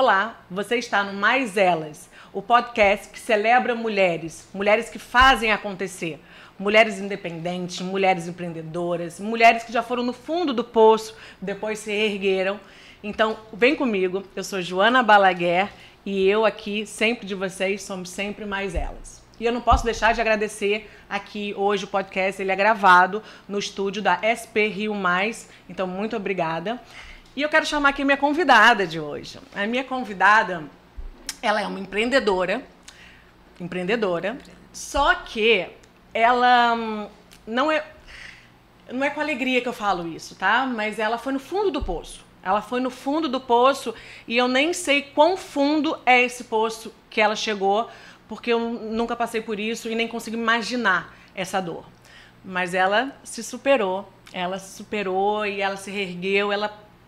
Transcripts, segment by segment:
Olá, você está no Mais Elas, o podcast que celebra mulheres, mulheres que fazem acontecer, mulheres independentes, mulheres empreendedoras, mulheres que já foram no fundo do poço, depois se ergueram. Então, vem comigo, eu sou Joana Balaguer e eu aqui, sempre de vocês, somos sempre Mais Elas. E eu não posso deixar de agradecer aqui hoje o podcast, ele é gravado no estúdio da SP Rio Mais, então muito obrigada. E eu quero chamar aqui a minha convidada de hoje. A minha convidada, ela é uma empreendedora, só que ela não é com alegria que eu falo isso, tá? Mas ela foi no fundo do poço. Ela foi no fundo do poço e eu nem sei quão fundo é esse poço que ela chegou, porque eu nunca passei por isso e nem consigo imaginar essa dor. Mas ela se superou e ela se reergueu.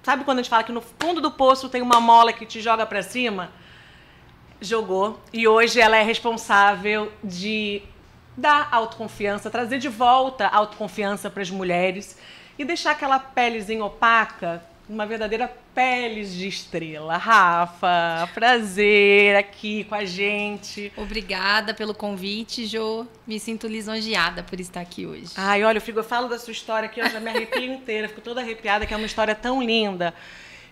Sabe quando a gente fala que no fundo do poço tem uma mola que te joga pra cima? Jogou. E hoje ela é responsável de dar autoconfiança, trazer de volta a autoconfiança para as mulheres e deixar aquela pelezinha opaca uma verdadeira pele de estrela. Rafa, prazer aqui com a gente. Obrigada pelo convite, Jô. Me sinto lisonjeada por estar aqui hoje. Ai, olha, eu falo da sua história aqui, eu já me arrepio inteira, fico toda arrepiada, que é uma história tão linda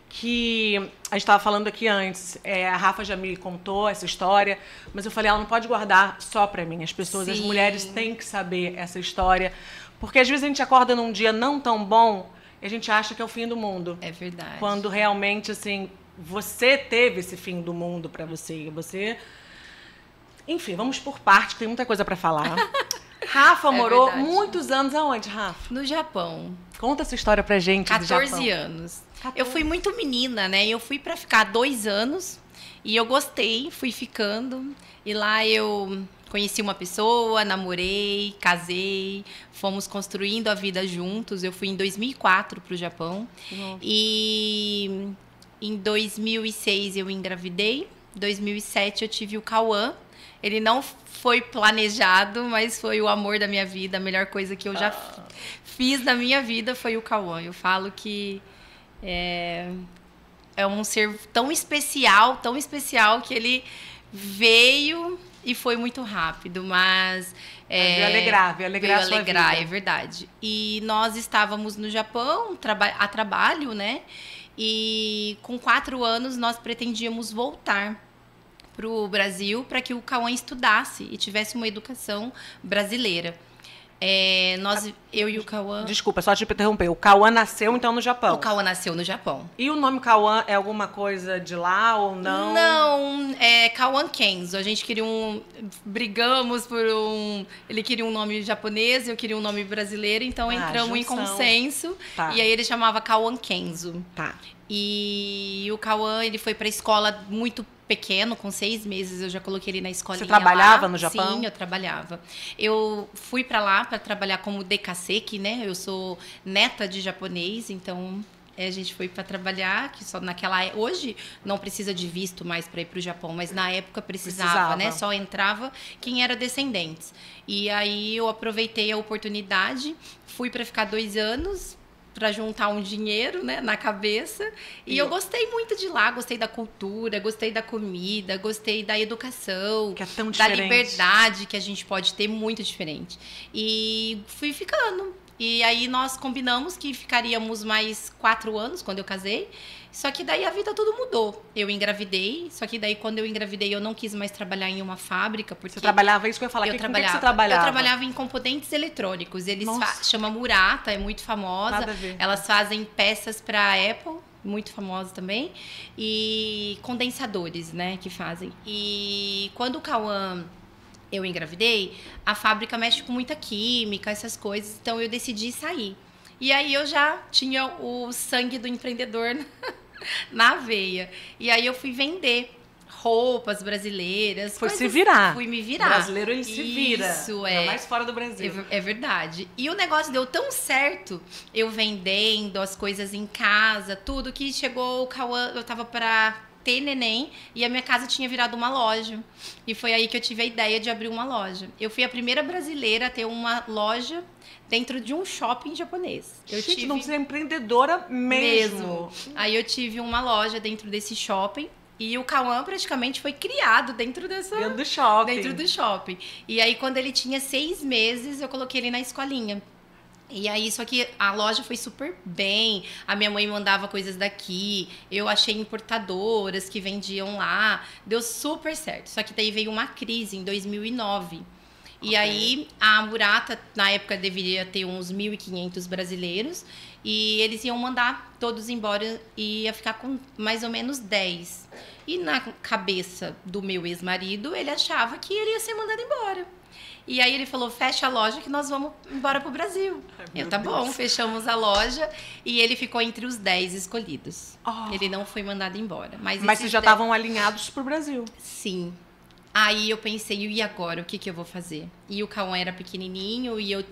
que a gente estava falando aqui antes. A Rafa já me contou essa história, mas eu falei, ela não pode guardar só para mim. As pessoas, as mulheres têm que saber essa história, porque às vezes a gente acorda num dia não tão bom e a gente acha que é o fim do mundo. É verdade. Quando realmente, assim, você teve esse fim do mundo pra você. Enfim, vamos por parte, tem muita coisa pra falar. Rafa morou muitos anos aonde, Rafa? No Japão. Conta essa história pra gente do Japão. 14 anos. Eu fui muito menina, né? Eu fui pra ficar 2 anos e eu gostei, fui ficando. E lá eu conheci uma pessoa, namorei, casei, fomos construindo a vida juntos. Eu fui em 2004 para o Japão. Nossa. E em 2006 eu engravidei. Em 2007 eu tive o Cauã. Ele não foi planejado, mas foi o amor da minha vida. A melhor coisa que eu já fiz na minha vida foi o Cauã. Eu falo que é um ser tão especial que ele veio e foi muito rápido, mas veio alegrar a sua vida. É verdade. E nós estávamos no Japão a trabalho, né? E com 4 anos nós pretendíamos voltar para o Brasil para que o Cauã estudasse e tivesse uma educação brasileira. Eu e o Cauã... Desculpa, só te interromper. O Cauã nasceu, então, no Japão? O Cauã nasceu no Japão. E o nome Cauã é alguma coisa de lá ou não? Não, é Cauã Kenzo. A gente queria brigamos por ele queria um nome japonês, eu queria um nome brasileiro, então entramos em consenso. Tá. E aí ele chamava Cauã Kenzo. Tá. E o Cauã, ele foi para a escola muito pequeno, com 6 meses, eu já coloquei ele na escolinha. Você trabalhava lá. No Japão? Sim, eu trabalhava. Eu fui para lá para trabalhar como dekaseki, né? Eu sou neta de japonês, então a gente foi para trabalhar, que só hoje não precisa de visto mais para ir para o Japão, mas na época precisava, né? Só entrava quem era descendentes. E aí eu aproveitei a oportunidade, fui para ficar 2 anos, para juntar um dinheiro, né, na cabeça. E eu gostei muito de lá, gostei da cultura, gostei da comida, gostei da educação, que é tão diferente, da liberdade que a gente pode ter, muito diferente. E fui ficando. E aí nós combinamos que ficaríamos mais 4 anos quando eu casei. Só que daí a vida tudo mudou. Eu engravidei, só que daí quando eu engravidei eu não quis mais trabalhar em uma fábrica. Porque você trabalhava, isso que eu ia falar, que você trabalhava? Eu trabalhava em componentes eletrônicos. Eles chama Murata, é muito famosa. Nada a ver. Elas fazem peças para a Apple, muito famosa também. E condensadores, né, que fazem. E quando o Cauã... eu engravidei, a fábrica mexe com muita química, essas coisas, então eu decidi sair. E aí eu já tinha o sangue do empreendedor na veia. E aí eu fui vender roupas brasileiras. Foi se virar. Fui me virar. O brasileiro, ele se vira. Isso, é. Mais fora do Brasil. É verdade. E o negócio deu tão certo, eu vendendo as coisas em casa, tudo, que chegou o Cauã, eu tava pra ter neném e a minha casa tinha virado uma loja. E foi aí que eu tive a ideia de abrir uma loja. Eu fui a primeira brasileira a ter uma loja dentro de um shopping japonês. Não, você é empreendedora mesmo. Aí eu tive uma loja dentro desse shopping E o Cauã praticamente foi criado dentro Dentro do shopping. Dentro do shopping. E aí, quando ele tinha 6 meses, eu coloquei ele na escolinha. E aí, só que a loja foi super bem. A minha mãe mandava coisas daqui. Eu achei importadoras que vendiam lá. Deu super certo. Só que daí veio uma crise em 2009. E aí, a Murata, na época, deveria ter uns 1.500 brasileiros. E eles iam mandar todos embora e ia ficar com mais ou menos 10. E na cabeça do meu ex-marido, ele achava que ele ia ser mandado embora. E aí ele falou, fecha a loja que nós vamos embora pro Brasil. Tá bom, fechamos a loja e ele ficou entre os 10 escolhidos. Ele não foi mandado embora. Mas vocês já estavam alinhados pro Brasil? Sim. Aí eu pensei, e agora? O que eu vou fazer? E o Cauã era pequenininho e eu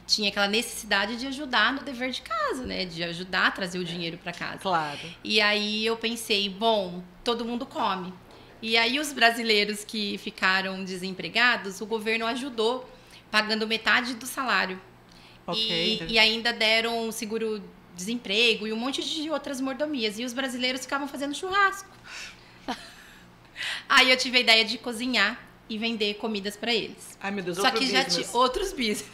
tinha aquela necessidade de ajudar no dever de casa, né? De ajudar a trazer o dinheiro para casa. Claro. E aí eu pensei, bom, todo mundo come. E aí os brasileiros que ficaram desempregados, o governo ajudou, pagando metade do salário. E ainda deram seguro-desemprego e um monte de outras mordomias. E os brasileiros ficavam fazendo churrasco. Aí eu tive a ideia de cozinhar e vender comidas para eles. Ai, meu Deus, só que já tinha outros business.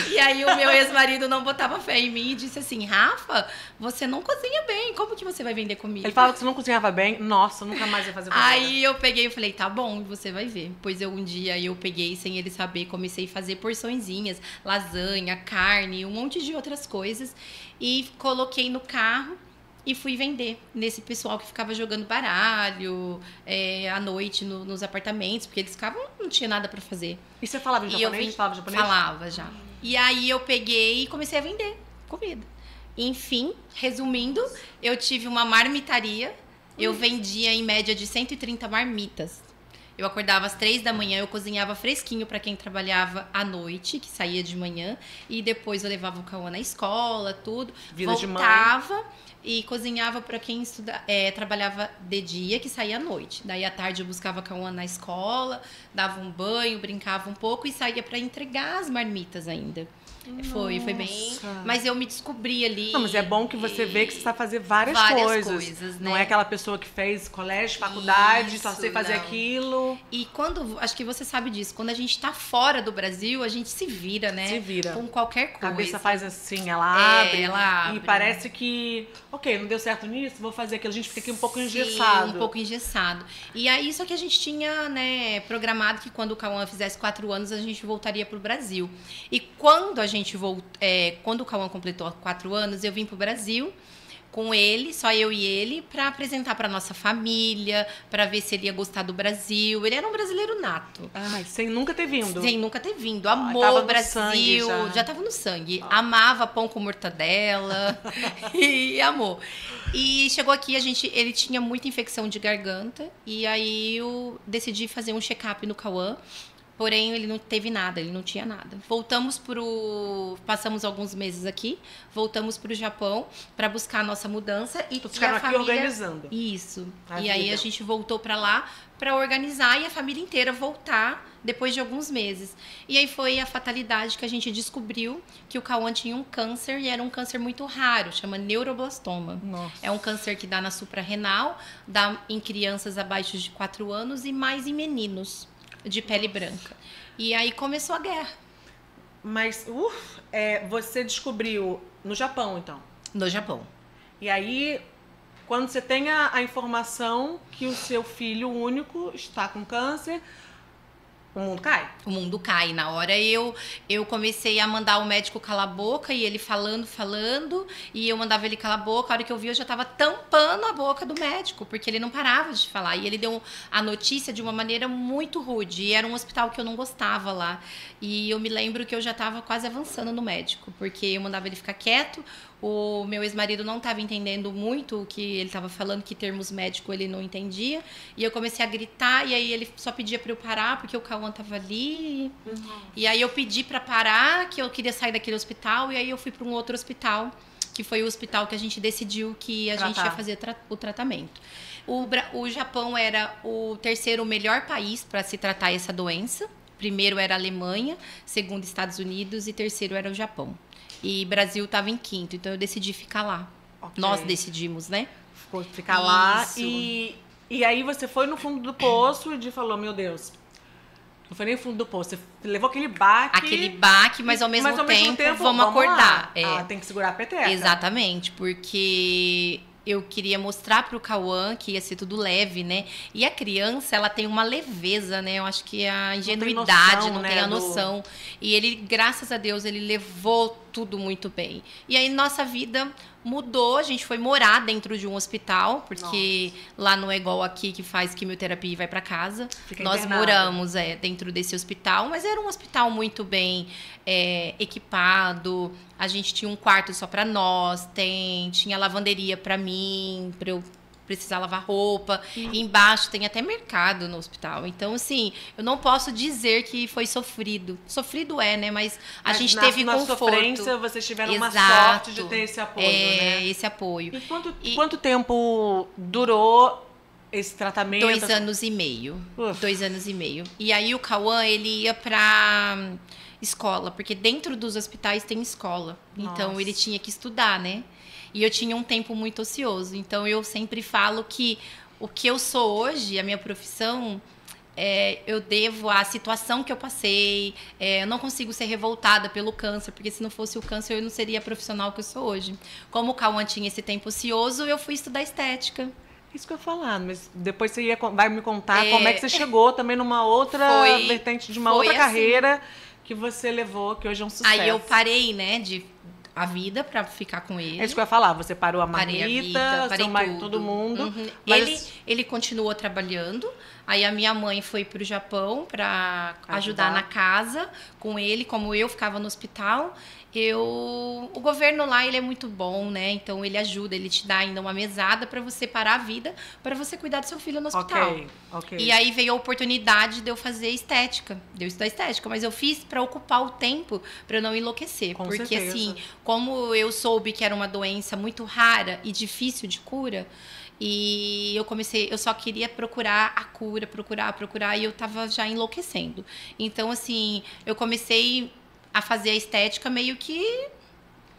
E aí o meu ex-marido não botava fé em mim e disse assim, Rafa, você não cozinha bem, como que você vai vender comida? Ele falava que você não cozinhava bem, nossa, nunca mais ia fazer comida. Aí eu peguei e falei, tá bom, você vai ver. Pois um dia eu peguei, sem ele saber, comecei a fazer porçõezinhas, lasanha, carne, um monte de outras coisas. E coloquei no carro. E fui vender nesse pessoal que ficava jogando baralho à noite nos apartamentos, porque eles ficavam, não tinha nada pra fazer. E você falava em japonês? Falava japonês? Falava já. E aí eu peguei e comecei a vender comida. Enfim, resumindo, eu tive uma marmitaria. Eu vendia em média de 130 marmitas. Eu acordava às 3 da manhã, eu cozinhava fresquinho para quem trabalhava à noite, que saía de manhã. E depois eu levava o Cauã na escola, tudo. Vida voltava de mãe. E cozinhava para quem trabalhava de dia, que saía à noite. Daí à tarde eu buscava a Cauã na escola, dava um banho, brincava um pouco e saía para entregar as marmitas ainda. Foi bem. Mas eu me descobri ali. Não, mas é bom que você vê que você sabe fazer várias coisas, né? Não é aquela pessoa que fez colégio, faculdade, só sei fazer aquilo. E acho que você sabe disso, quando a gente tá fora do Brasil, a gente se vira, né? Se vira. Com qualquer coisa. A cabeça faz assim, ela abre. Ela abre. E parece que, não deu certo nisso, vou fazer aquilo. A gente fica aqui um pouco engessado. Um pouco engessado. E aí, só que a gente tinha, né, programado que quando o Cauã fizesse 4 anos, a gente voltaria pro Brasil. E quando a gente quando o Cauã completou 4 anos, eu vim pro Brasil com ele, só eu e ele, para apresentar para nossa família, para ver se ele ia gostar do Brasil. Ele era um brasileiro nato. Sem nunca ter vindo. Sem nunca ter vindo. Amou o Brasil. Já tava no sangue. Amava pão com mortadela. E amou. E chegou aqui, ele tinha muita infecção de garganta. E aí eu decidi fazer um check-up no Cauã. Porém, ele não teve nada, ele não tinha nada. Passamos alguns meses aqui, voltamos para o Japão para buscar a nossa mudança. E ficaram aqui organizando. Isso. E aí a gente voltou para lá para organizar e a família inteira voltar depois de alguns meses. E aí foi a fatalidade que a gente descobriu que o Cauã tinha um câncer e era um câncer muito raro, chama neuroblastoma. Nossa. É um câncer que dá na suprarrenal, dá em crianças abaixo de 4 anos e mais em meninos de pele branca. E aí começou a guerra. Mas você descobriu no Japão, então? No Japão. E aí, quando você tem a informação que o seu filho único está com câncer, o mundo cai? O mundo cai. Na hora eu comecei a mandar o médico calar a boca e ele falando, e eu mandava ele calar a boca. A hora que eu vi, eu já estava tampando a boca do médico, porque ele não parava de falar. E ele deu a notícia de uma maneira muito rude. E era um hospital que eu não gostava lá. E eu me lembro que eu já estava quase avançando no médico, porque eu mandava ele ficar quieto. O meu ex-marido não estava entendendo muito o que ele estava falando, que termos médicos ele não entendia. E eu comecei a gritar, e aí ele só pedia para eu parar, porque o Cauã estava ali. E aí eu pedi para parar, que eu queria sair daquele hospital, e aí eu fui para um outro hospital, que foi o hospital que a gente decidiu que a gente ia fazer o tratamento. O Japão era o 3º melhor país para se tratar essa doença. Primeiro era a Alemanha, segundo Estados Unidos e terceiro era o Japão. E Brasil estava em 5º, então eu decidi ficar lá. Okay. Nós decidimos, né? Ficar lá e E aí você foi no fundo do poço e falou, meu Deus, não foi nem no fundo do poço, você levou aquele baque. Aquele baque, mas ao mesmo tempo vamos acordar. Tem que segurar a peteca. Exatamente, porque eu queria mostrar pro Cauã que ia ser tudo leve, né? E a criança, ela tem uma leveza, né? Eu acho que a ingenuidade, não tem a noção. E ele, graças a Deus, ele levou tudo muito bem. E aí nossa vida mudou, a gente foi morar dentro de um hospital, porque lá não é igual aqui que faz quimioterapia e vai para casa. Nós moramos dentro desse hospital, mas era um hospital muito bem equipado. A gente tinha um quarto só para nós, tinha lavanderia para mim, para eu precisar lavar roupa. E embaixo tem até mercado no hospital. Então, assim, eu não posso dizer que foi sofrido. Sofrido né? Mas a gente teve conforto. Na sofrência, vocês tiveram uma sorte de ter esse apoio, né? Esse apoio. E quanto tempo durou esse tratamento? 2 anos e meio. 2 anos e meio. E aí o Cauã, ele ia pra escola, porque dentro dos hospitais tem escola. Então, ele tinha que estudar, né? E eu tinha um tempo muito ocioso. Então, eu sempre falo que o que eu sou hoje, a minha profissão, eu devo à situação que eu passei. Eu não consigo ser revoltada pelo câncer, porque se não fosse o câncer, eu não seria a profissional que eu sou hoje. Como o Cauã tinha esse tempo ocioso, eu fui estudar estética. Isso que eu ia falar, mas depois você vai me contar como é que você chegou também numa outra vertente de uma outra carreira que você levou, que hoje é um sucesso. Aí eu parei, né, a vida para ficar com ele. É isso que eu ia falar, você parou a marmita, parei a vida, parei seu marido, todo mundo. Uhum. Mas... Ele continuou trabalhando, aí a minha mãe foi pro Japão para ajudar na casa com ele, como eu ficava no hospital. O governo lá, ele é muito bom, né? Então, ele ajuda, ele te dá ainda uma mesada para você parar a vida, para você cuidar do seu filho no hospital. Ok. E aí veio a oportunidade de eu fazer estética, de eu estudar estética, mas eu fiz para ocupar o tempo, para eu não enlouquecer. Porque, certeza. assim, como eu soube que era uma doença muito rara e difícil de cura, e eu só queria procurar a cura, procurar, e eu tava já enlouquecendo. Então, assim, eu comecei a fazer a estética meio que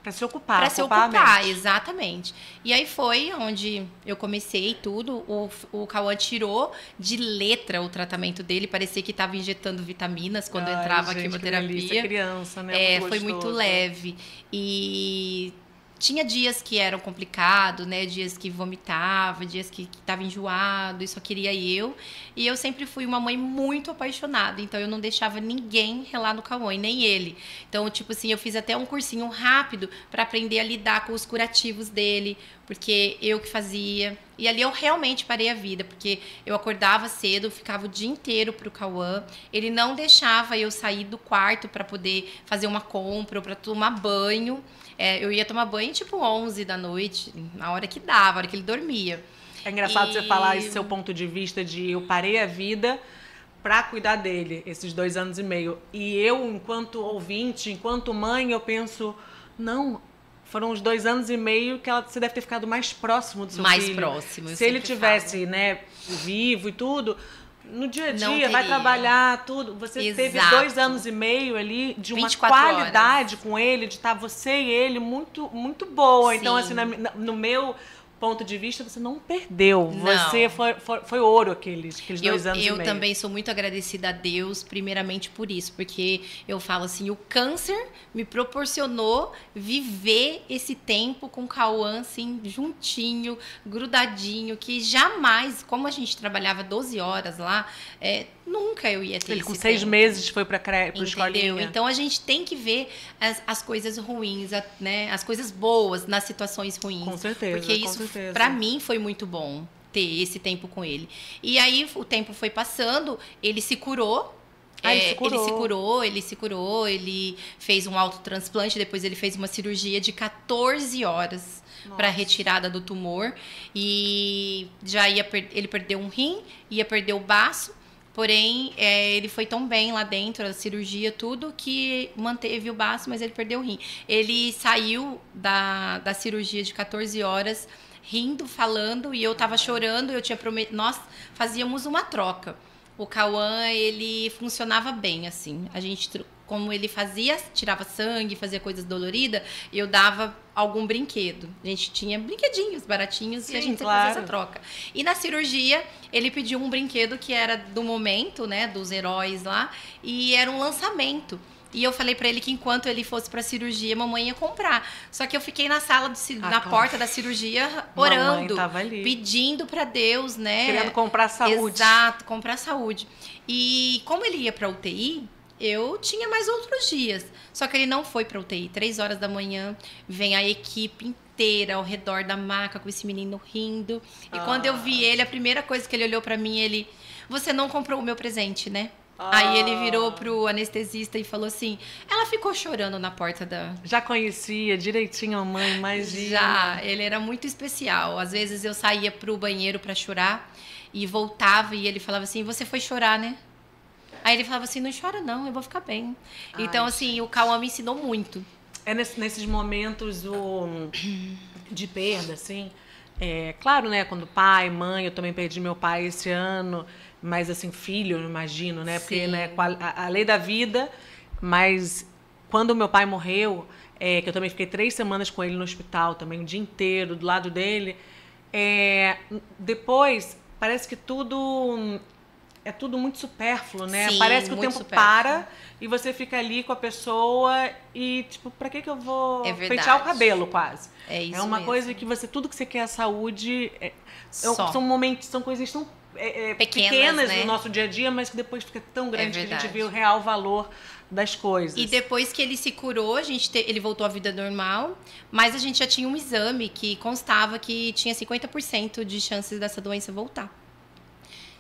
para se ocupar. Para se ocupar, exatamente. E aí foi onde eu comecei tudo. O Cauã tirou de letra o tratamento dele. Parecia que estava injetando vitaminas quando entrava a quimioterapia. Que criança, né? Foi muito leve. E tinha dias que eram complicados, né? Dias que vomitava, dias que estava enjoado e só queria eu. E eu sempre fui uma mãe muito apaixonada. Então, eu não deixava ninguém relar no Cauã, e nem ele. Então, tipo assim, eu fiz até um cursinho rápido para aprender a lidar com os curativos dele. Porque eu que fazia. E ali eu realmente parei a vida. Porque eu acordava cedo, ficava o dia inteiro pro Cauã. Ele não deixava eu sair do quarto para poder fazer uma compra ou para tomar banho. Eu ia tomar banho tipo 11 da noite, na hora que dava, na hora que ele dormia. É engraçado você falar esse seu ponto de vista de eu parei a vida para cuidar dele, esses 2 anos e meio. E eu, enquanto ouvinte, enquanto mãe, eu penso, não, foram os 2 anos e meio que você deve ter ficado mais próximo do seu filho. Mais próximo. Se ele tivesse, né, vivo e tudo... No dia a dia, vai trabalhar, tudo. Você teve 2 anos e meio ali de uma qualidade com ele, de estar você e ele muito, muito boa. Sim. Então, assim, no meu ponto de vista, você não perdeu. Não. Você foi ouro aqueles 2 anos e meio. Eu também sou muito agradecida a Deus, primeiramente por isso. Porque eu falo assim, o câncer me proporcionou viver esse tempo com o Cauã, assim, juntinho, grudadinho, que jamais, como a gente trabalhava 12 horas lá, nunca eu ia ter ele esse com 6 meses foi para escolinha. Então, a gente tem que ver as coisas ruins, né? As coisas boas nas situações ruins. Com certeza, porque isso, para mim, foi muito bom ter esse tempo com ele. E aí, o tempo foi passando, ele se curou. Ele se curou, ele fez um autotransplante, depois ele fez uma cirurgia de 14 horas para retirada do tumor. E já ele perdeu um rim, ia perder o baço. Porém, ele foi tão bem lá dentro, a cirurgia, tudo, que manteve o baço, mas ele perdeu o rim. Ele saiu da cirurgia de 14 horas rindo, falando, e eu tava chorando, eu tinha prometido... Nós fazíamos uma troca. O Cauã, ele funcionava bem, assim. A gente como ele tirava sangue, fazia coisas doloridas, eu dava algum brinquedo. A gente tinha brinquedinhos baratinhos. Sim, e a gente sempre fazia essa troca. E na cirurgia, ele pediu um brinquedo que era do momento, né, dos heróis lá, e era um lançamento. E eu falei pra ele que enquanto ele fosse pra cirurgia, mamãe ia comprar. Só que eu fiquei na sala, na porta da cirurgia, orando, pedindo pra Deus, né? Querendo comprar saúde. Exato, comprar saúde. E como ele ia pra UTI, eu tinha mais outros dias. Só que ele não foi pra UTI. 3 horas da manhã, vem a equipe inteira ao redor da maca com esse menino rindo. E quando eu vi ele, a primeira coisa que ele olhou pra mim, você não comprou o meu presente, né? Aí ele virou pro anestesista e falou assim, ela ficou chorando na porta da... Já conhecia direitinho a mãe, mas... Já, ele era muito especial. Às vezes eu saía pro banheiro pra chorar e voltava e ele falava assim, você foi chorar, né? Aí ele falava assim, não chora não, eu vou ficar bem. Então, assim, o Cauã me ensinou muito. É nesses momentos de perda, assim... claro, né, quando pai, mãe, eu também perdi meu pai esse ano... Mas, assim, filho, eu imagino, né? Porque, né, a lei da vida. Mas, quando meu pai morreu, que eu também fiquei 3 semanas com ele no hospital também, o dia inteiro, do lado dele. Depois, parece que tudo... É tudo muito supérfluo, né? Sim, parece que o tempo supérfluo. para e você fica ali com a pessoa e, tipo, pra que eu vou pentear o cabelo, quase? É isso É uma mesmo. coisa que tudo que você quer é saúde. São momentos, são coisas tão... pequenas né? no nosso dia a dia, mas que depois fica tão grande que a gente vê o real valor das coisas. E depois que ele se curou, ele voltou à vida normal, mas a gente já tinha um exame que constava que tinha 50% de chances dessa doença voltar.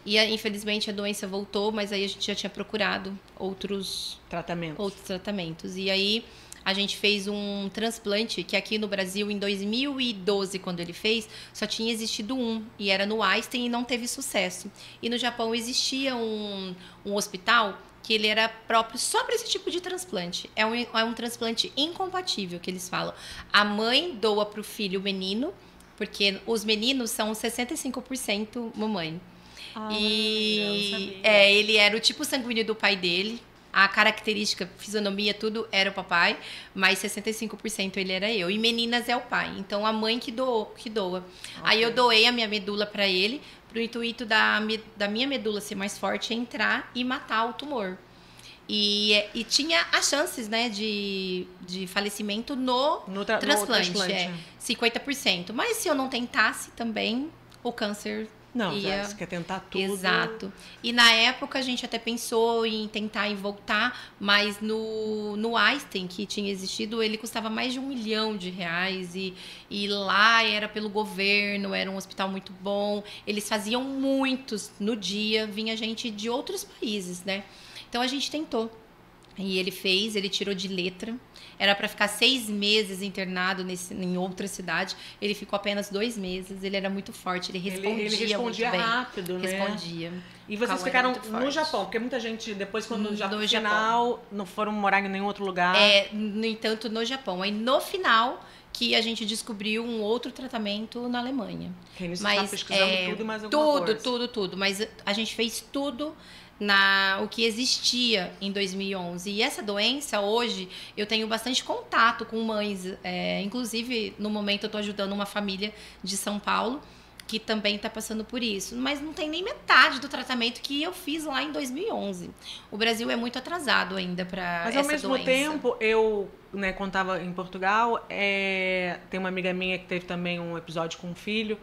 E infelizmente a doença voltou, mas aí a gente já tinha procurado outros tratamentos. E aí a gente fez um transplante que aqui no Brasil, em 2012, quando ele fez, só tinha existido um. E era no Einstein e não teve sucesso. E no Japão existia um hospital que ele era próprio só para esse tipo de transplante. É um transplante incompatível, que eles falam. A mãe doa para o filho menino, porque os meninos são 65% mamãe. Ele era o tipo sanguíneo do pai dele. A característica, fisionomia, tudo era o papai, mas 65% ele era eu. E meninas é o pai. Então, a mãe que doa. Okay. Aí eu doei a minha medula para ele, pro intuito da minha medula ser mais forte, entrar e matar o tumor. E tinha as chances, né, de falecimento no transplante. 50%. Mas se eu não tentasse também, o câncer... Não, você quer tentar tudo. Exato. E na época a gente até pensou em tentar e voltar, mas no Einstein, que tinha existido, ele custava mais de R$1 milhão. E lá era pelo governo, era um hospital muito bom. Eles faziam muitos no dia, vinha gente de outros países, né? Então a gente tentou. E ele tirou de letra. Era para ficar 6 meses internado em outra cidade. Ele ficou apenas 2 meses. Ele era muito forte, ele respondia muito bem. Rápido, né? Respondia. E vocês ficaram no Japão? Porque muita gente, depois, quando já no final, não foram morar em nenhum outro lugar. No entanto, no Japão. Aí, no final, que a gente descobriu um outro tratamento na Alemanha. Que eles estavam pesquisando tudo e mais alguma coisa. Tudo. Mas a gente fez tudo... o que existia em 2011. E essa doença, hoje, eu tenho bastante contato com mães. Inclusive, no momento, eu estou ajudando uma família de São Paulo que também está passando por isso. Mas não tem nem metade do tratamento que eu fiz lá em 2011. O Brasil é muito atrasado ainda para essa doença. Mas, ao mesmo tempo, eu, quando estava em Portugal, tem uma amiga minha que teve também um episódio com um filho.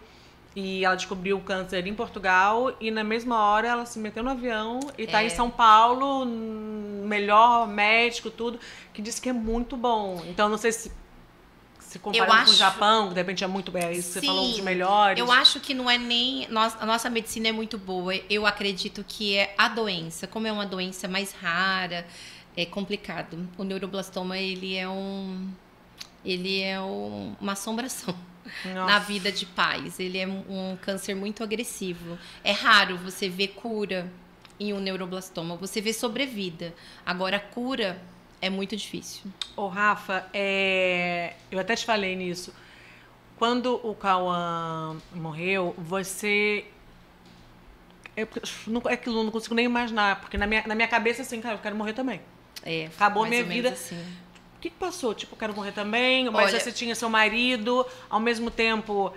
E ela descobriu o câncer em Portugal e na mesma hora ela se meteu no avião e tá em São Paulo, melhor médico, tudo, que disse que é muito bom. Então, não sei se comparando com o Japão, que de repente é muito bem, isso que você falou, dos melhores. Eu acho que não é nem... A nossa medicina é muito boa. Eu acredito que é a doença. Como é uma doença mais rara, é complicado. O neuroblastoma, ele é uma assombração. Nossa. Na vida de pais. Ele é um câncer muito agressivo. É raro você ver cura em um neuroblastoma. Você vê sobrevida. Agora, cura é muito difícil. Ô, Rafa, eu até te falei nisso. Quando o Cauã morreu, você... Eu não consigo nem imaginar, porque na minha cabeça, assim, cara, eu quero morrer também. Acabou mais minha ou menos vida. assim. O que passou? Tipo, eu quero morrer também, mas Olha, você tinha seu marido, ao mesmo tempo,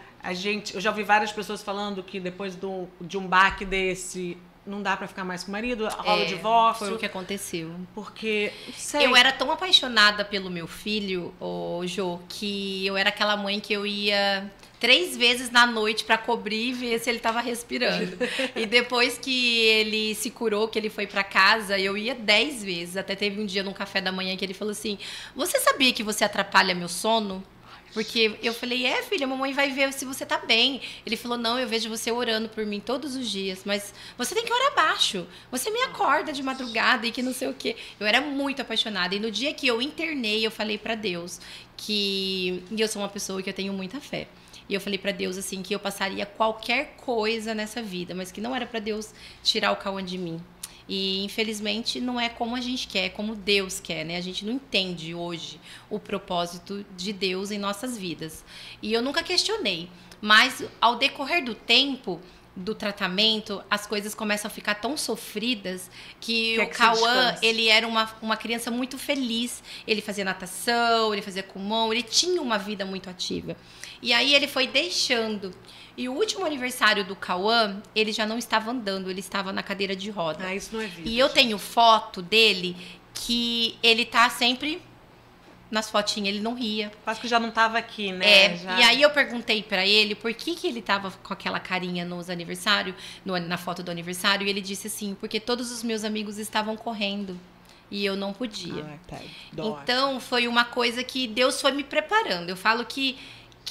eu já ouvi várias pessoas falando que depois de um baque desse, não dá pra ficar mais com o marido, rola o divórcio. Foi o que aconteceu. Porque, sei, Eu era tão apaixonada pelo meu filho, ô Jô, que eu era aquela mãe que eu ia 3 vezes na noite pra cobrir e ver se ele tava respirando. E depois que ele se curou, que ele foi pra casa, eu ia 10 vezes. Até teve um dia num café da manhã que ele falou assim: "Você sabia que você atrapalha meu sono?" Porque eu falei, filha, a mamãe vai ver se você tá bem. Ele falou, não, eu vejo você orando por mim todos os dias, mas você tem que orar baixo. Você me acorda de madrugada e que não sei o quê. Eu era muito apaixonada. E no dia que eu internei, eu falei pra Deus e eu sou uma pessoa que eu tenho muita fé. E eu falei pra Deus, assim, que eu passaria qualquer coisa nessa vida, mas que não era pra Deus tirar o Cauã de mim. E, infelizmente, não é como a gente quer, é como Deus quer, né? A gente não entende hoje o propósito de Deus em nossas vidas. E eu nunca questionei. Mas, ao decorrer do tempo, do tratamento, as coisas começam a ficar tão sofridas que o Cauã, ele era uma criança muito feliz. Ele fazia natação, ele fazia kumon, ele tinha uma vida muito ativa. E aí ele foi deixando. E o último aniversário do Cauã, ele já não estava andando, ele estava na cadeira de roda. Ah, isso não é vida. E eu tenho foto dele que ele tá sempre nas fotinhas, ele não ria. Quase que já não estava aqui, né? E aí eu perguntei pra ele por que ele tava com aquela carinha nos aniversários, na foto do aniversário, e ele disse assim, porque todos os meus amigos estavam correndo. E eu não podia. Então, foi uma coisa que Deus foi me preparando. Eu falo que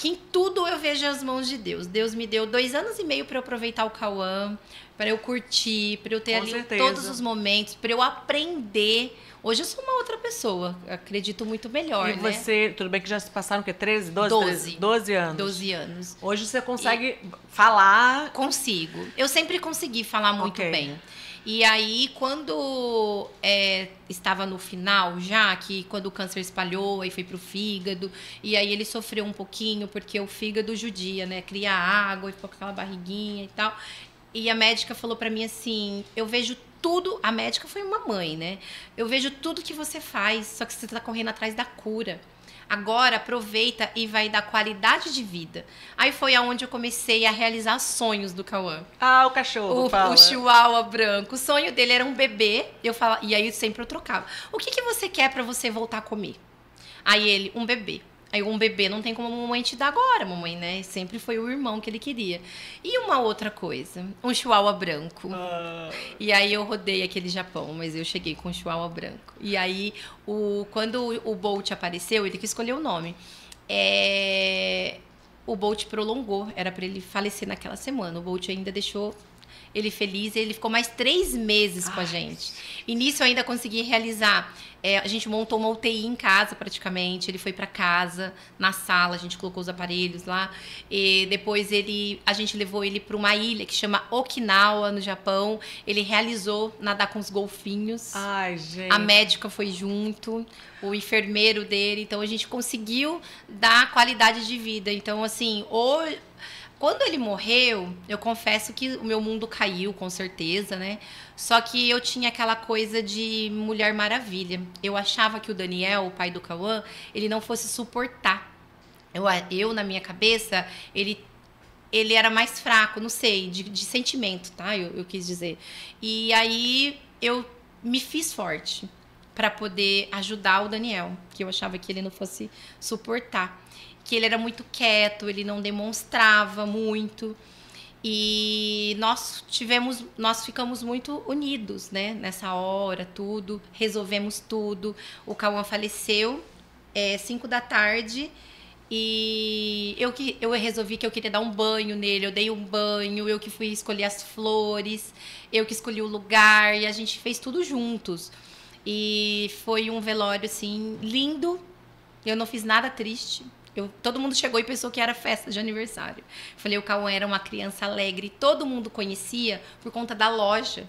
em tudo eu vejo as mãos de Deus. Deus me deu 2 anos e meio para eu aproveitar o Cauã, para eu curtir, para eu ter ali todos os momentos, para eu aprender. Hoje eu sou uma outra pessoa, acredito muito melhor, né? E você, tudo bem que já se passaram o quê? 13, 12 anos? 12 anos. Hoje você consegue falar? Consigo. Eu sempre consegui falar muito bem. E aí, quando estava no final já, que quando o câncer espalhou, aí foi pro fígado, e aí ele sofreu um pouquinho, porque o fígado judia, né? Cria água e ficou com aquela barriguinha e tal. E a médica falou pra mim assim, eu vejo tudo, a médica foi uma mãe, né? Eu vejo tudo que você faz, só que você tá correndo atrás da cura. Agora aproveita e vai dar qualidade de vida. Aí foi aonde eu comecei a realizar sonhos do Cauã. Ah, o cachorro, o chihuahua branco. O sonho dele era um bebê. E aí sempre eu trocava. O que você quer pra você voltar a comer? Aí ele, um bebê. Aí um bebê não tem como a mamãe te dar agora, mamãe, né? Sempre foi o irmão que ele queria. E uma outra coisa, um chihuahua branco. E aí eu rodei aquele Japão, mas eu cheguei com um chihuahua branco. E aí, quando o Bolt apareceu, ele que escolheu o nome. O Bolt prolongou, era para ele falecer naquela semana. O Bolt ainda deixou ele feliz, ele ficou mais 3 meses com a gente. E nisso eu ainda consegui realizar. A gente montou uma UTI em casa praticamente. Ele foi para casa, na sala, a gente colocou os aparelhos lá. E depois a gente levou ele para uma ilha que chama Okinawa, no Japão. Ele realizou nadar com os golfinhos. Ai, gente. A médica foi junto, o enfermeiro dele. Então a gente conseguiu dar qualidade de vida. Então, assim, quando ele morreu, eu confesso que o meu mundo caiu, com certeza, né? Só que eu tinha aquela coisa de Mulher Maravilha. Eu achava que o Daniel, o pai do Cauã, ele não fosse suportar. Eu na minha cabeça, ele era mais fraco, não sei, de sentimento, tá? Eu quis dizer. E aí eu me fiz forte para poder ajudar o Daniel, que eu achava que ele não fosse suportar. Que ele era muito quieto, ele não demonstrava muito. E nós ficamos muito unidos, né? Nessa hora, tudo, resolvemos tudo. O Cauã faleceu 5 da tarde e eu resolvi que eu queria dar um banho nele. Eu dei um banho, eu que fui escolher as flores, eu que escolhi o lugar e a gente fez tudo juntos. E foi um velório, assim, lindo. Eu não fiz nada triste. Todo mundo chegou e pensou que era festa de aniversário. Falei, o Cauã era uma criança alegre. Todo mundo conhecia por conta da loja.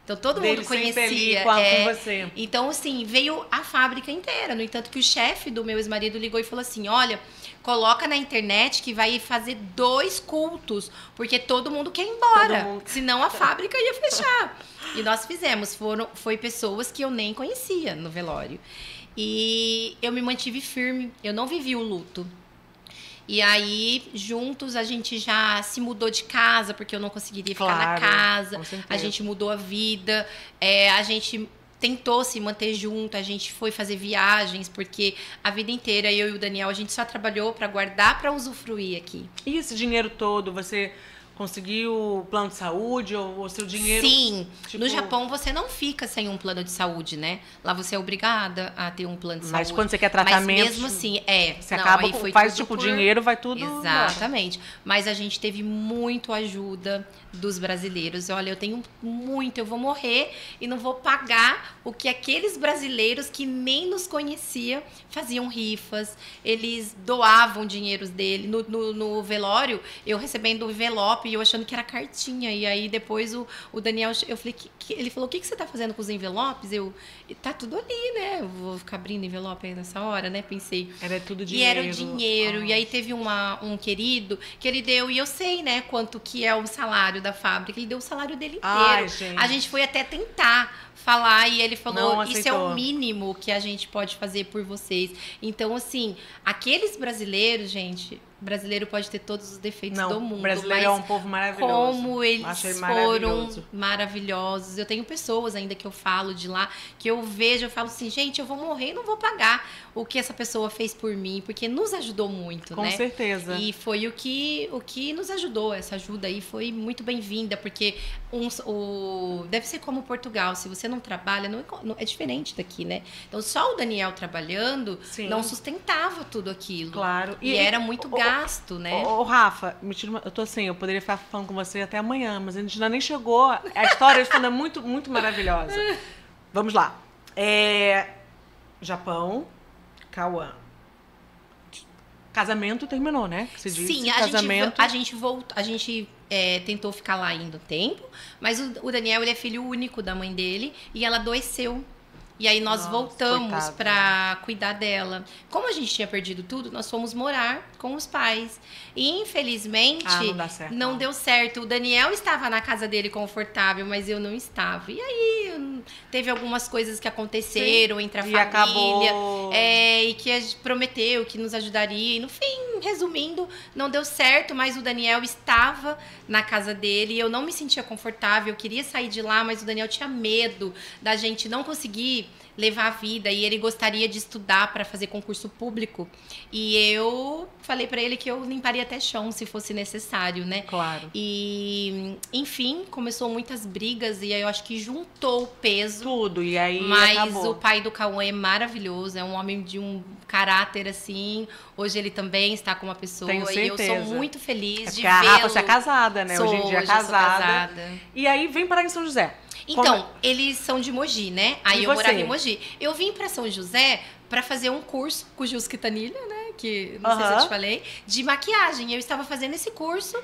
Então, todo mundo conhecia. Com você. Então, assim, veio a fábrica inteira. No entanto, que o chefe do meu ex-marido ligou e falou assim, olha, coloca na internet que vai fazer 2 cultos, porque todo mundo quer ir embora. Senão a fábrica ia fechar. E nós fizemos. Foi pessoas que eu nem conhecia no velório. E eu me mantive firme. Eu não vivi o luto. E aí, juntos, a gente já se mudou de casa, porque eu não conseguiria ficar na casa. A gente mudou a vida. A gente tentou se manter junto, a gente foi fazer viagens, porque a vida inteira, eu e o Daniel, a gente só trabalhou para guardar, para usufruir aqui. E esse dinheiro todo, você conseguiu plano de saúde ou o seu dinheiro? Sim, tipo... no Japão você não fica sem um plano de saúde, né? Lá você é obrigada a ter um plano de saúde. Mas quando você quer tratamento... Mas mesmo assim, você acaba, faz tipo dinheiro, vai tudo... Exatamente. Mas a gente teve muito ajuda dos brasileiros. Olha, eu tenho muito, eu vou morrer e não vou pagar o que aqueles brasileiros que nem nos conheciam faziam rifas, eles doavam dinheiros dele. No velório, eu recebendo o envelope e eu achando que era cartinha. E aí depois o Daniel, eu falei, ele falou, o que você tá fazendo com os envelopes? Tá tudo ali, né? Eu vou ficar abrindo envelope aí nessa hora, né? Pensei. Era tudo dinheiro. E era o dinheiro. E aí teve um querido que ele deu, e eu sei, né, quanto que é o salário da fábrica. Ele deu o salário dele inteiro. Ai, gente. A gente foi até tentar falar e ele falou, isso é o aceitou. mínimo que a gente pode fazer por vocês. Então, assim, aqueles brasileiros, gente... Brasileiro pode ter todos os defeitos do mundo. Brasileiro é um povo maravilhoso. Como eles foram maravilhosos. Eu tenho pessoas ainda que eu falo de lá, que eu vejo, eu falo assim, gente, eu vou morrer e não vou pagar o que essa pessoa fez por mim, porque nos ajudou muito, né? Com certeza. E foi o que nos ajudou. Essa ajuda aí foi muito bem-vinda, porque deve ser como Portugal. Se você não trabalha, é diferente daqui, né? Então, só o Daniel trabalhando não sustentava tudo aquilo. Claro. E era muito gasto, né? Ô, Rafa, eu tô assim, eu poderia ficar falando com você até amanhã, mas a gente ainda nem chegou. A história é muito, muito maravilhosa. Vamos lá. Japão, Cauã. Casamento terminou, né? Você disse. Sim, a gente tentou ficar lá ainda um tempo, mas o Daniel, ele é filho único da mãe dele e ela adoeceu. E aí nós voltamos para cuidar dela. Como a gente tinha perdido tudo, nós fomos morar com os pais. E infelizmente não deu certo. O Daniel estava na casa dele confortável, mas eu não estava. E aí teve algumas coisas que aconteceram entre a família. Acabou... e que a gente prometeu que nos ajudaria. E no fim, resumindo, não deu certo, mas o Daniel estava na casa dele e eu não me sentia confortável. Eu queria sair de lá, mas o Daniel tinha medo da gente não conseguir levar a vida e ele gostaria de estudar para fazer concurso público. E eu falei para ele que eu limparia até chão se fosse necessário, né? Claro. E, enfim, começou muitas brigas e aí eu acho que juntou o peso. Tudo, e aí mas acabou. O pai do Cauã é maravilhoso, é um homem de um caráter assim. Hoje ele também está com uma pessoa. Tenho certeza. E eu sou muito feliz de vê-lo. A Rafa, você é casada, né? Hoje em dia é casada. E aí vem parar em São José. Então, eles são de Mogi, né? Aí eu morava em Mogi. Eu vim pra São José pra fazer um curso com o Gils Quitanilha, né? Que não sei se eu te falei, de maquiagem. Eu estava fazendo esse curso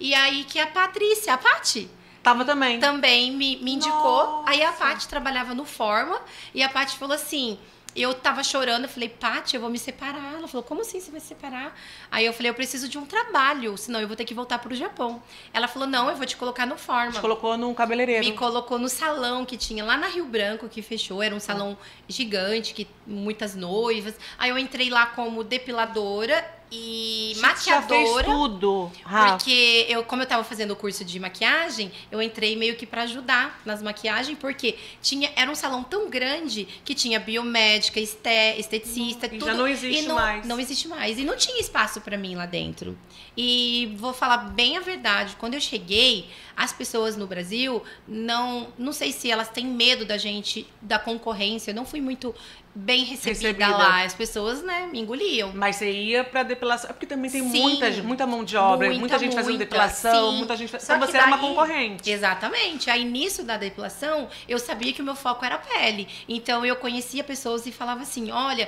e aí que a Paty tava também. Também me indicou. Aí a Paty trabalhava no Forma e a Paty falou assim... Eu tava chorando, eu falei, Paty, eu vou me separar. Ela falou, como assim você vai se separar? Aí eu falei, eu preciso de um trabalho, senão eu vou ter que voltar pro Japão. Ela falou, não, eu vou te colocar no Forma. Te colocou num cabeleireiro. Me colocou no salão que tinha lá na Rio Branco, que fechou. Era um salão gigante, que muitas noivas. Aí eu entrei lá como depiladora e maquiadora. Já fez tudo, Rafa. Porque como eu tava fazendo o curso de maquiagem, eu entrei meio que pra ajudar nas maquiagens, porque era um salão tão grande que tinha biomédica, esteticista, tudo. Já não existe mais. Não existe mais. E não tinha espaço pra mim lá dentro. E vou falar bem a verdade, quando eu cheguei, as pessoas no Brasil, não sei se elas têm medo da concorrência, eu não fui muito bem recebida lá. As pessoas, né, me engoliam. Mas você ia pra depilação, porque também tem muita mão de obra, muita gente fazendo depilação, muita gente fazendo... Então você era uma concorrente. Exatamente. Aí, início da depilação, eu sabia que o meu foco era a pele. Então, eu conhecia pessoas e falava assim, olha,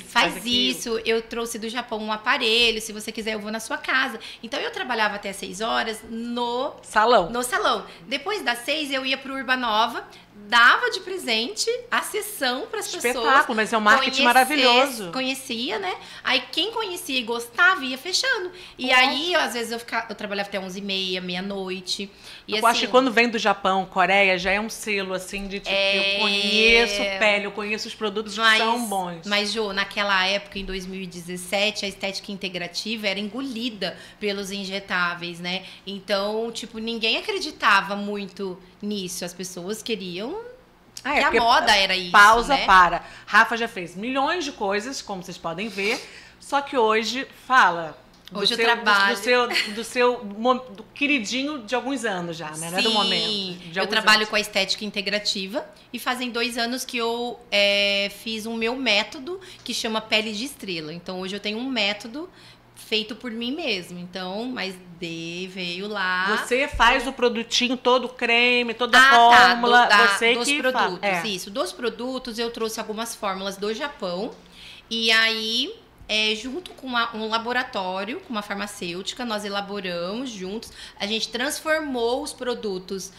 faz isso, eu trouxe do Japão um aparelho, se você quiser eu vou na sua casa. Então, eu trabalhava até 6 horas no salão. Depois das 6, eu ia pro Urbanova, dava de presente a sessão para as pessoas espetáculo, mas é um marketing maravilhoso. Conhecia, né? Aí quem conhecia e gostava ia fechando. E aí, às vezes, eu trabalhava até 11h30, meia-noite. Eu acho que quando vem do Japão, Coreia, já é um selo, assim, de tipo, eu conheço pele, eu conheço os produtos que são bons. Mas, Jô, naquela época, em 2017, a estética integrativa era engolida pelos injetáveis, né? Então, tipo, ninguém acreditava muito nisso. As pessoas queriam... que a moda era isso, pausa, né? para. Rafa já fez milhões de coisas, como vocês podem ver, só que hoje, fala... Hoje eu trabalho... Do queridinho de alguns anos já, né? Não é do momento. Eu trabalho com a estética integrativa e fazem 2 anos que eu fiz o meu método que chama Pele de Estrela. Então, hoje eu tenho um método feito por mim mesmo. Então, mas veio lá... Você faz o produtinho todo, o creme, toda a fórmula. Dos produtos, isso. Dos produtos, eu trouxe algumas fórmulas do Japão. E aí... junto com um laboratório, com uma farmacêutica, nós elaboramos juntos. A gente transformou os produtos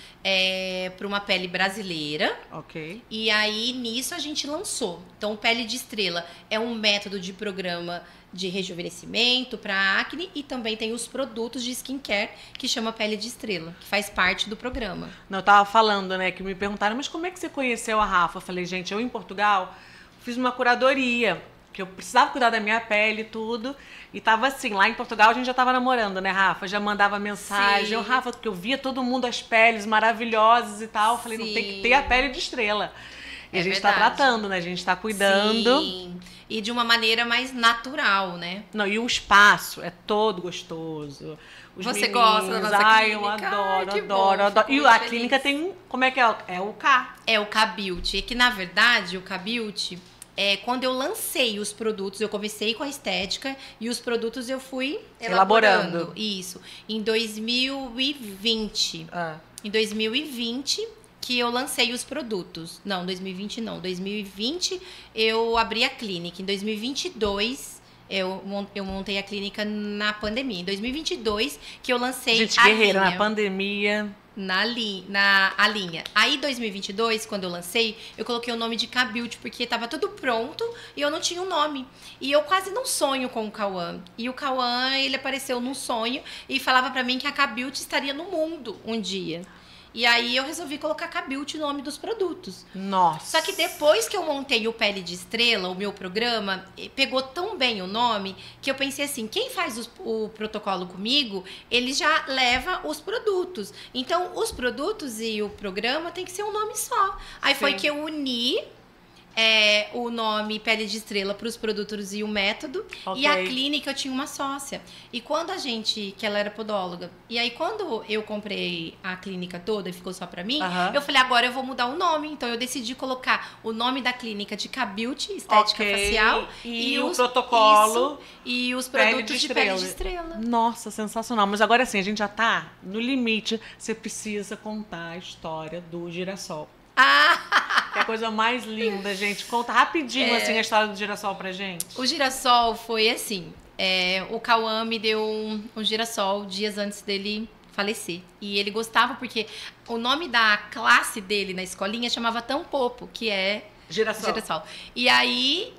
para uma pele brasileira. Ok. E aí, nisso, a gente lançou. Então, Pele de Estrela é um método de programa de rejuvenescimento para acne e também tem os produtos de skincare que chama Pele de Estrela, que faz parte do programa. Não, eu tava falando, né, que me perguntaram, mas como é que você conheceu a Rafa? Eu falei, gente, eu em Portugal fiz uma curadoria, que eu precisava cuidar da minha pele e tudo. E tava assim, lá em Portugal a gente já tava namorando, né, Rafa? Já mandava mensagem. Eu, Rafa, porque eu via todo mundo as peles maravilhosas e tal. Eu falei, não, tem que ter a pele de estrela. E a gente tá tratando, né? A gente tá cuidando. Sim. E de uma maneira mais natural, né? Não, e o espaço é todo gostoso. Você gosta da nossa clínica? Eu adoro. E a clínica tem, como é que é? É o K. É o K-Beauty. É que, na verdade, o K-Beauty... quando eu lancei os produtos, eu comecei com a estética e os produtos eu fui elaborando. Isso. Em 2020. Em 2020 que eu lancei os produtos. Não, 2020 não. 2020 eu abri a clínica. Em 2022 eu montei a clínica na pandemia. Em 2022 que eu lancei a guerreira, linha. Na pandemia... A linha. Aí, em 2022, quando eu lancei, eu coloquei o nome de K-Beauty, porque tava tudo pronto e eu não tinha um nome. E eu quase não sonho com o Cauã. E o Cauã, ele apareceu num sonho e falava pra mim que a K-Beauty estaria no mundo um dia. E aí eu resolvi colocar K-Beauty no nome dos produtos. Nossa! Só que depois que eu montei o Pele de Estrela, o meu programa, pegou tão bem o nome que eu pensei assim, quem faz o protocolo comigo, ele já leva os produtos. Então, os produtos e o programa tem que ser um nome só. Aí foi que eu uni o nome Pele de Estrela para os produtos e o método. Okay. E a clínica eu tinha uma sócia. E quando que ela era podóloga. E aí quando eu comprei a clínica toda e ficou só para mim, eu falei, agora eu vou mudar o nome. Então eu decidi colocar o nome da clínica de K-Beauty, estética facial. E o protocolo. E os produtos de pele de estrela. Nossa, sensacional. Mas agora sim, a gente já tá no limite. Você precisa contar a história do girassol. Que é a coisa mais linda, gente. Conta rapidinho assim, a história do girassol pra gente. O girassol foi assim. O Cauã me deu um girassol dias antes dele falecer. E ele gostava porque o nome da classe dele na escolinha chamava Tampopo, que é girassol. E aí,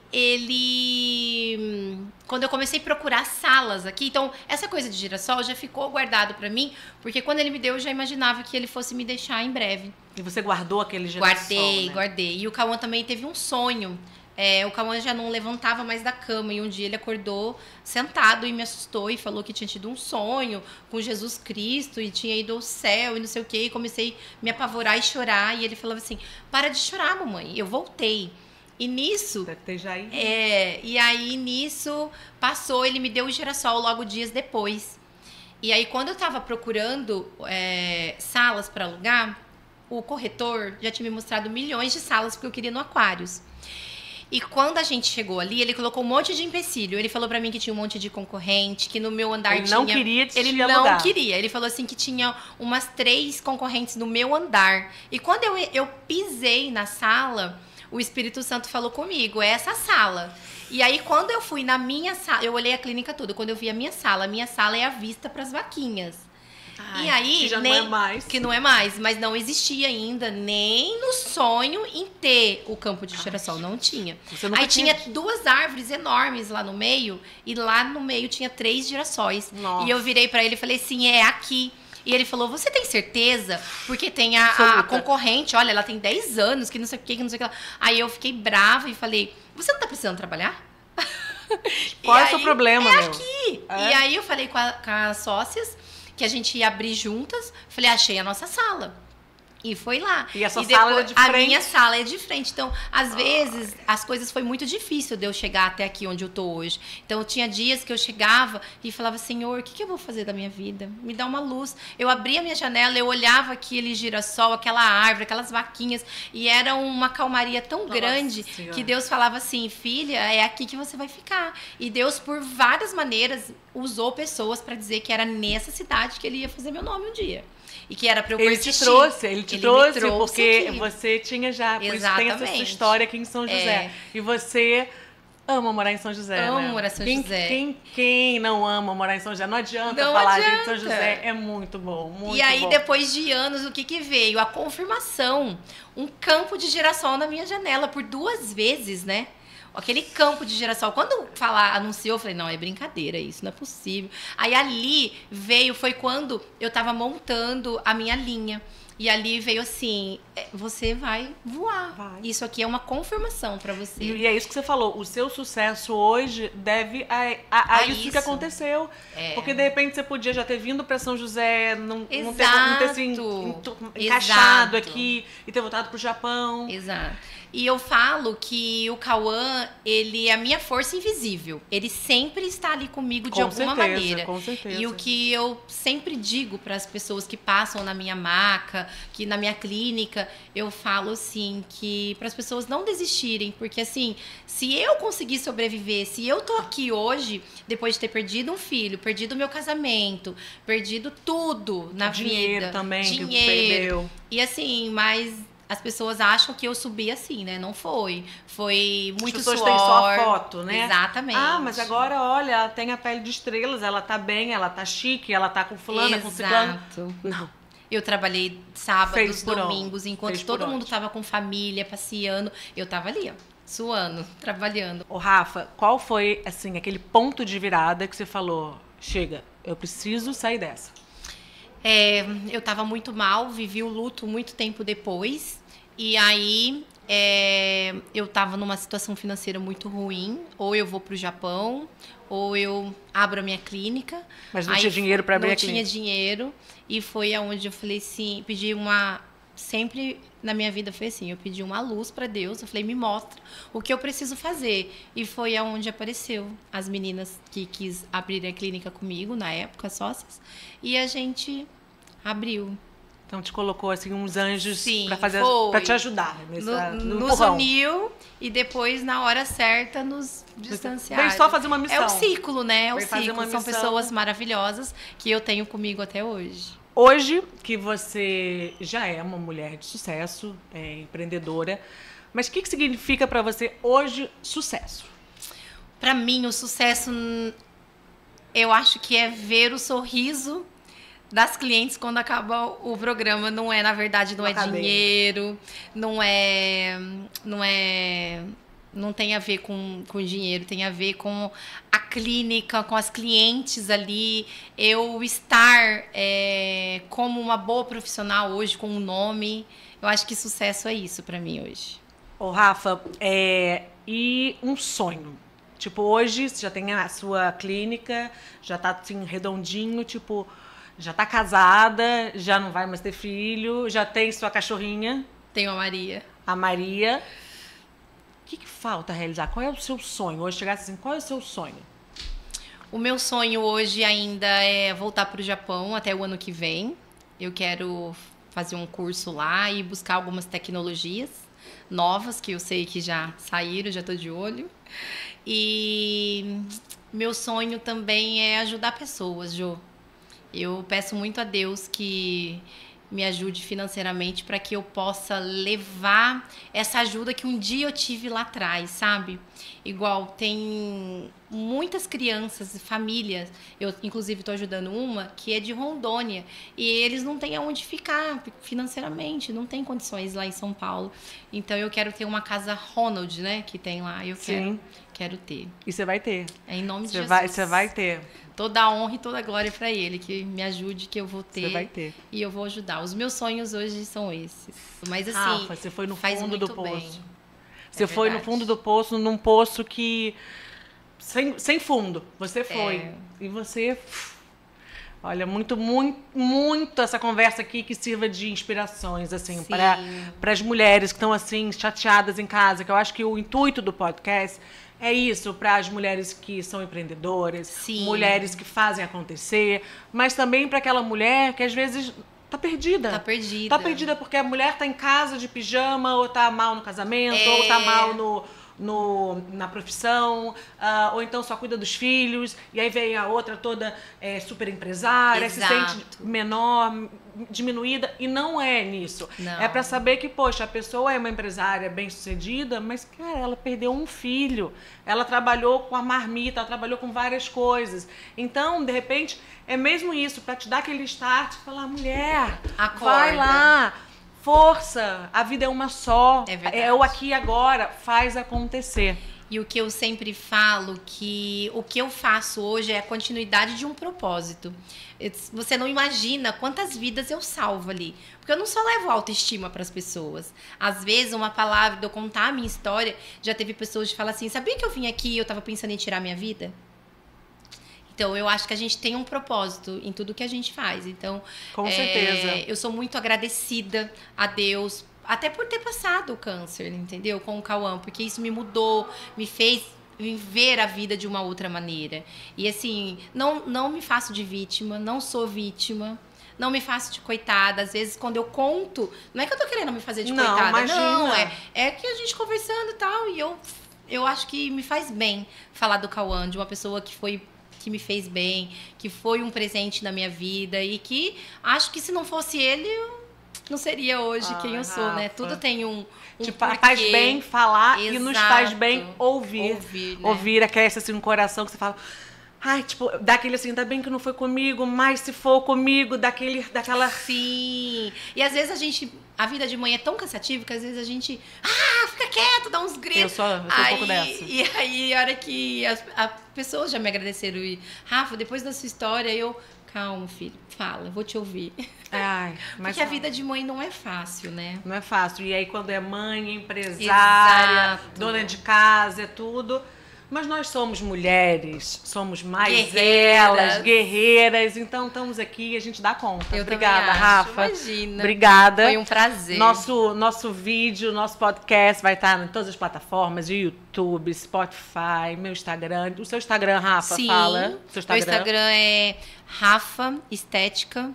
quando eu comecei a procurar salas aqui, então, essa coisa de girassol já ficou guardado pra mim, porque quando ele me deu, eu já imaginava que ele fosse me deixar em breve. E você guardou aquele girassol, Guardei. E o Cauã também teve um sonho. O Cauã já não levantava mais da cama e um dia ele acordou sentado e me assustou e falou que tinha tido um sonho com Jesus Cristo e tinha ido ao céu e não sei o quê. E comecei a me apavorar e chorar. E ele falava assim, para de chorar, mamãe. Eu voltei. E nisso... Deve ter já ido. E aí nisso passou, ele me deu o girassol logo dias depois. E aí quando eu tava procurando salas para alugar, o corretor já tinha me mostrado milhões de salas porque eu queria no Aquários. E quando a gente chegou ali, ele colocou um monte de empecilho. Ele falou pra mim que tinha um monte de concorrente, que no meu andar ele não queria Ele não queria. Ele falou assim que tinha umas 3 concorrentes no meu andar. E quando eu pisei na sala, o Espírito Santo falou comigo, é essa sala. E aí, quando eu fui na minha sala, eu olhei a clínica toda. Quando eu vi a minha sala é a vista pras vaquinhas. E aí, que já nem, não é mais. Que não é mais, mas não existia ainda nem no sonho em ter o campo de girassol, não tinha. Aí tinha 2 árvores enormes lá no meio, e lá no meio tinha 3 girassóis. Nossa. E eu virei pra ele e falei assim, é aqui. E ele falou, você tem certeza? Porque tem a concorrente, olha, ela tem 10 anos, que não sei o que não sei o que lá. Aí eu fiquei brava e falei, você não tá precisando trabalhar? Qual é o seu problema, meu? Aqui. E aí eu falei com as sócias que a gente ia abrir juntas. Falei, achei a nossa sala. E foi lá. E a sua sala é de frente? A minha sala é de frente. Então, às vezes, as coisas foi muito difícil de eu chegar até aqui onde eu tô hoje. Então, tinha dias que eu chegava e falava, Senhor, o que eu vou fazer da minha vida? Me dá uma luz. Eu abria a minha janela, eu olhava aquele girassol, aquela árvore, aquelas vaquinhas, e era uma calmaria tão grande que Deus falava assim, filha, é aqui que você vai ficar. E Deus, por várias maneiras, usou pessoas para dizer que era nessa cidade que ele ia fazer meu nome um dia. E que era pra eu persistir. Ele te trouxe porque aqui. Você tinha já, por isso tem essa sua história aqui em São José. E você ama morar em São José, Amo morar em São José. Quem não ama morar em São José? Não adianta falar, gente, São José é muito bom, muito bom. E aí, depois de anos, o que veio? A confirmação. Um campo de girassol na minha janela por 2 vezes, né? Aquele campo de girassol. Quando anunciou, eu falei, não, é brincadeira isso, não é possível. Aí ali foi quando eu tava montando a minha linha. E ali veio assim, você vai voar. Isso aqui é uma confirmação para você. E é isso que você falou, o seu sucesso hoje deve a isso que aconteceu. Porque de repente você podia já ter vindo para São José, não ter se encaixado aqui e ter voltado pro Japão. Exato. E eu falo que o Cauã, ele é a minha força invisível. Ele sempre está ali comigo de alguma maneira. Com certeza. E o que eu sempre digo para as pessoas que passam na minha maca, que na minha clínica, eu falo assim, que para as pessoas não desistirem, porque assim, se eu conseguir sobreviver, se eu tô aqui hoje, depois de ter perdido um filho, perdido o meu casamento, perdido tudo na vida. Dinheiro também, que perdeu. E assim, mas as pessoas acham que eu subi assim, né? Não foi. Foi muito suor. As pessoas têm só a foto, né? Exatamente. Ah, mas agora, olha, ela tem a pele de estrelas, ela tá bem, ela tá chique, ela tá com fulana, com ciclano. Não. Eu trabalhei sábados, domingos, enquanto todo mundo tava com família, passeando. Eu tava ali, ó, suando, trabalhando. Ô, Rafa, qual foi, assim, aquele ponto de virada que você falou, chega, eu preciso sair dessa? Eu tava muito mal, vivi o luto muito tempo depois. E aí, eu tava numa situação financeira muito ruim. Ou eu vou pro Japão, ou eu abro a minha clínica. Mas não tinha dinheiro para abrir a clínica? Não tinha dinheiro. E foi aonde eu falei assim, pedi uma... Sempre na minha vida foi assim, eu pedi uma luz para Deus, eu falei, me mostra o que eu preciso fazer. E foi aonde apareceu as meninas que quis abrir a clínica comigo, na época, sócias, e a gente abriu. Então te colocou assim uns anjos para te ajudar nos uniu e depois na hora certa nos distanciaram. Veio só fazer uma missão. É o ciclo, né? É o ciclo. São pessoas maravilhosas que eu tenho comigo até hoje. Hoje, que você já é uma mulher de sucesso, empreendedora, mas o que significa para você hoje sucesso? Para mim, o sucesso, eu acho que é ver o sorriso das clientes quando acaba o programa. Não é, na verdade, não é dinheiro, não tem a ver com dinheiro, tem a ver com a clínica, com as clientes ali, eu estar como uma boa profissional hoje, com um nome. Eu acho que sucesso é isso para mim hoje. Ô, Rafa, e um sonho? Tipo, hoje você já tem a sua clínica, já tá assim, redondinho, tipo, já tá casada, já não vai mais ter filho, já tem sua cachorrinha. Tenho a Maria. A Maria. O que falta realizar? Qual é o seu sonho? Hoje chegasse assim, qual é o seu sonho? O meu sonho hoje ainda é voltar para o Japão até o ano que vem. Eu quero fazer um curso lá e buscar algumas tecnologias novas que eu sei que já saíram, já estou de olho. E meu sonho também é ajudar pessoas, Jô. Eu peço muito a Deus que me ajude financeiramente para que eu possa levar essa ajuda que um dia eu tive lá atrás, sabe? Igual tem muitas crianças e famílias, eu inclusive estou ajudando uma que é de Rondônia e eles não têm aonde ficar financeiramente, não tem condições lá em São Paulo. Então eu quero ter uma casa Ronald, né, que tem lá, eu quero ter. E você vai ter. É em nome de Jesus. Você vai ter. Toda a honra e toda a glória para ele, que me ajude, que eu vou ter. Você vai ter. E eu vou ajudar. Os meus sonhos hoje são esses. Mas assim, Rafa, você foi no fundo do poço. Bem. Você foi no fundo do poço, num poço que... Sem fundo. Você foi. E você... Olha, muito essa conversa aqui que sirva de inspirações, assim, para as mulheres que estão, assim, chateadas em casa. Que eu acho que o intuito do podcast é isso, para as mulheres que são empreendedoras, mulheres que fazem acontecer, mas também para aquela mulher que, às vezes... Tá perdida. Tá perdida. Tá perdida porque a mulher tá em casa de pijama, ou tá mal no casamento, ou tá mal na profissão, ou então só cuida dos filhos, e aí vem a outra toda super empresária, se sente menor, diminuída, e não é nisso. Não. É para saber que, poxa, a pessoa é uma empresária bem-sucedida, mas, cara, ela perdeu um filho, ela trabalhou com a marmita, ela trabalhou com várias coisas. Então, de repente, é mesmo isso, para te dar aquele start, falar, mulher, acorda. Vai lá, força, a vida é uma só, é verdade. É o aqui e agora, faz acontecer. E o que eu sempre falo, que o que eu faço hoje é a continuidade de um propósito. Você não imagina quantas vidas eu salvo ali. Porque eu não só levo autoestima para as pessoas. Às vezes, uma palavra de eu contar a minha história, já teve pessoas que falam assim, sabia que eu vim aqui e eu estava pensando em tirar minha vida? Então, eu acho que a gente tem um propósito em tudo que a gente faz. Então, com certeza. Eu sou muito agradecida a Deus, até por ter passado o câncer, entendeu? Com o Cauã, porque isso me mudou, me fez ver a vida de uma outra maneira. E assim, não me faço de vítima, não sou vítima. Não me faço de coitada. Às vezes, quando eu conto, não é que eu tô querendo me fazer de coitada. Imagina. Não, é que a gente conversando e tal. E eu acho que me faz bem falar do Cauã, de uma pessoa que me fez bem, que foi um presente na minha vida e que acho que se não fosse ele, eu não seria hoje quem eu sou, né? Tudo tem um tipo, porquê. faz bem falar. Exato. E nos faz bem ouvir. Né? Ouvir, acresce assim no coração que você fala... Ai, tipo, daquele assim, ainda bem que não foi comigo, mas se for comigo, daquela... Sim. E às vezes a vida de mãe é tão cansativa que às vezes a gente, fica quieto, dá uns gritos. Eu sou um pouco dessa. E aí, a hora que as pessoas já me agradeceram e, Rafa, depois da sua história, calma, filho, fala, eu vou te ouvir. Mas porque a vida de mãe não é fácil, né? Não é fácil. E aí, quando é mãe, empresária, Exato. Dona de casa, é tudo... Mas nós somos mulheres, somos mais guerreiras, então estamos aqui e a gente dá conta. Obrigada, Rafa. Imagina. Obrigada. Foi um prazer. Nosso vídeo, nosso podcast vai estar em todas as plataformas, YouTube, Spotify, meu Instagram. O seu Instagram, Rafa, Sim, fala. Seu Instagram. Meu Instagram é Rafa Estética.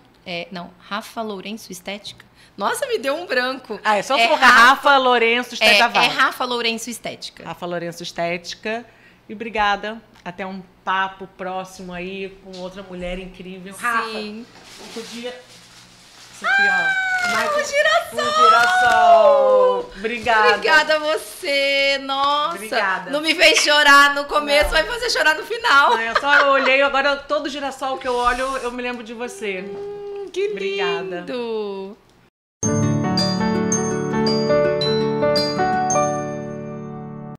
Rafa Lourenço Estética. Nossa, me deu um branco. É só colocar Rafa Lourenço Estética. É Rafa Lourenço Estética. Rafa Lourenço Estética. E obrigada. Até um papo próximo aí com outra mulher incrível. Sim. Rafa, eu podia... Isso aqui, ó. Mais um girassol! Um girassol! Obrigada. Obrigada a você. Nossa. Obrigada. Não me fez chorar no começo, vai fazer chorar no final. Não, eu só olhei, agora todo girassol que eu olho, eu me lembro de você. Que lindo. Obrigada.